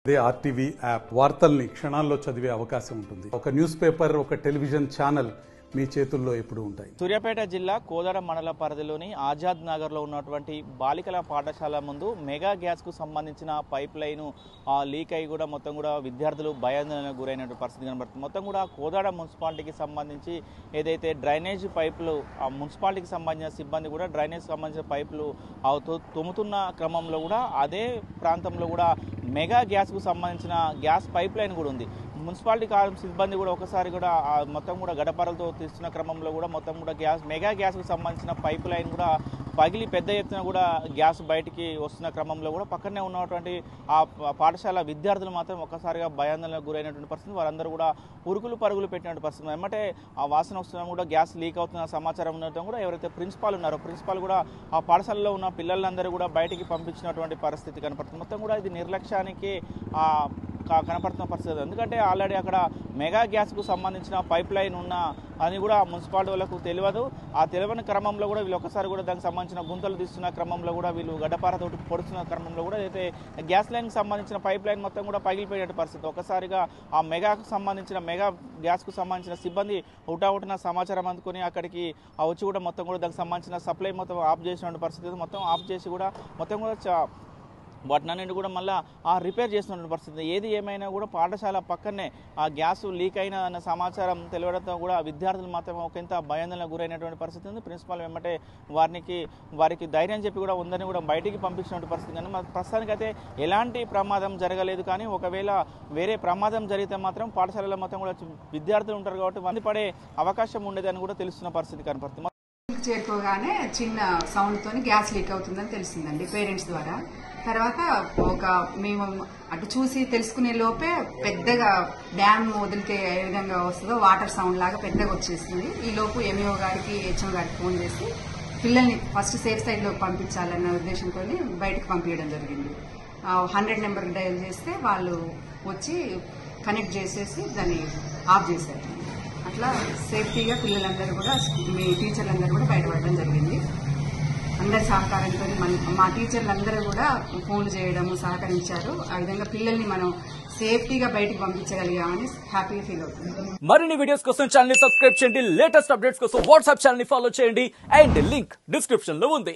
అదే RTV app వార్తల్ని క్షణాల్లో చదివే అవకాశం ఉంటుంది. ఒక న్యూస్ పేపర్, ఒక టెలివిజన్ ఛానల్ మీ చేతుల్లో ఎప్పుడు ఉంటాయి. సూర్యాపేట జిల్లా కోదాడ మండల పరిధిలోని ఆజాద్ నగర్ లో ఉన్నటువంటి బాలికల పాఠశాల ముందు మెగా గ్యాస్ కు సంబంధించిన పైప్ లైన్ లీక్ అయి కూడా మొత్తం కూడా విద్యార్థులు భయాందోళనకు గురైన పరిస్థితి కనబడుతుంది. మొత్తం కూడా కోదాడ మున్సిపాలిటీకి సంబంధించి ఏదైతే డ్రైనేజ్ పైపులు ఆ మున్సిపాలిటీకి సంబంధించిన సిబ్బంది కూడా డ్రైనేజ్ సంబంధించిన పైపులు తొమ్ముతున్న క్రమంలో కూడా అదే ప్రాంతంలో కూడా మెగా గ్యాస్ కు సంబంధించిన గ్యాస్ పైప్ లైన్ కూడా ఉంది. మున్సిపాలిటీ సిబ్బంది కూడా ఒకసారి కూడా మొత్తం కూడా గడపరలతో తీస్తున్న క్రమంలో కూడా మొత్తం కూడా మెగా గ్యాస్కు సంబంధించిన పైప్ లైన్ కూడా పగిలి పెద్ద ఎత్తున కూడా గ్యాస్ బయటికి వస్తున్న క్రమంలో కూడా పక్కనే ఉన్నటువంటి ఆ పాఠశాల విద్యార్థులు మాత్రం ఒక్కసారిగా భయాందోళనకు గురైనటువంటి పరిస్థితి. వారందరూ కూడా ఉరుకులు పరుగులు పెట్టినటువంటి పరిస్థితి. ఏమంటే ఆ వాసన వస్తున్నా కూడా గ్యాస్ లీక్ అవుతున్న సమాచారం ఉండటం కూడా ఎవరైతే ప్రిన్సిపాల్ ఉన్నారో ప్రిన్సిపాల్ కూడా ఆ పాఠశాలలో ఉన్న పిల్లలందరూ కూడా బయటికి పంపించినటువంటి పరిస్థితి కనపడుతుంది. మొత్తం కూడా ఇది నిర్లక్ష్యానికి కనపడుతున్న పరిస్థితి. ఎందుకంటే ఆల్రెడీ అక్కడ మెగా గ్యాస్కు సంబంధించిన పైప్ లైన్ ఉన్న అని కూడా మున్సిపాలిటీ వాళ్ళకు తెలియదు. ఆ తెలియని క్రమంలో కూడా వీళ్ళు ఒకసారి కూడా దానికి సంబంధించిన గుంతలు తీస్తున్న క్రమంలో కూడా వీళ్ళు గడ్డపారతోటి పొడుస్తున్న క్రమంలో కూడా అయితే గ్యాస్ లైన్కి సంబంధించిన పైప్ లైన్ మొత్తం కూడా పగిలిపోయిన పరిస్థితి. ఒకసారిగా ఆ మెగాకు సంబంధించిన మెగా గ్యాస్కు సంబంధించిన సిబ్బంది హుటాహుటిన సమాచారం అందుకుని అక్కడికి వచ్చి కూడా మొత్తం కూడా దానికి సంబంధించిన సప్లై మొత్తం ఆఫ్ చేసిన పరిస్థితి. మొత్తం ఆఫ్ చేసి కూడా మొత్తం కూడా వాటినన్నింటి కూడా మళ్ళీ రిపేర్ చేస్తున్న పరిస్థితి. ఏది ఏమైనా కూడా పాఠశాల పక్కనే ఆ గ్యాస్ లీక్ అయిన అన్న సమాచారం తెలియడంతో కూడా విద్యార్థులు మాత్రం ఒకంత భయాందోళనకు గురైనటువంటి పరిస్థితి ఉంది. ప్రిన్సిపాల్ వెంబటే వారికి ధైర్యం చెప్పి కూడా ఉందని కూడా బయటికి పంపించినటువంటి పరిస్థితి. కానీ ప్రస్తుతానికి అయితే ఎలాంటి ప్రమాదం జరగలేదు. కానీ ఒకవేళ వేరే ప్రమాదం జరిగితే మాత్రం పాఠశాలలో మొత్తం కూడా విద్యార్థులు ఉంటారు కాబట్టి మంది పడే అవకాశం ఉండేదని కూడా తెలుస్తున్న పరిస్థితి కనపడుతుంది. చేరుకోగానే చిన్న సౌండ్తో గ్యాస్ లీక్ అవుతుందని తెలిసిందండి పేరెంట్స్ ద్వారా. తర్వాత మేము అటు చూసి తెలుసుకునే లోపే పెద్దగా డ్యామ్ వదిలితే ఏ విధంగా వస్తుందో వాటర్ సౌండ్ లాగా పెద్దగా వచ్చేసింది. ఈ లోపు ఎంఈఓ గారికి హెచ్ఎం గారికి ఫోన్ చేసి పిల్లల్ని ఫస్ట్ సేఫ్ సైడ్లోకి పంపించాలన్న ఉద్దేశంతో బయటకు పంపించడం జరిగింది. 100 నెంబర్కి డయల్ చేస్తే వాళ్ళు వచ్చి కనెక్ట్ చేసేసి దాన్ని ఆఫ్ చేశారు. అట్లా సేఫ్టీగా పిల్లలందరూ కూడా మీ టీచర్లందరూ కూడా బయటపడడం జరిగింది. అందరి సహకారంతో మా టీచర్లందరూ కూడా ఫోన్లు చేయడము సహకరించారు. ఆ విధంగా పిల్లల్ని మనం సేఫ్టీగా బయటకు పంపించగలిగామని హ్యాపీగా ఫీల్ అవుతుంది. మరిన్ని వీడియోస్ కోసం ఛానల్ ని సబ్స్క్రైబ్ చేయండి. లేటెస్ట్ అప్డేట్స్ కోసం వాట్సాప్ ఛానల్ ని ఫాలో చేయండి. అండ్ లింక్ డిస్క్రిప్షన్ లో ఉంది.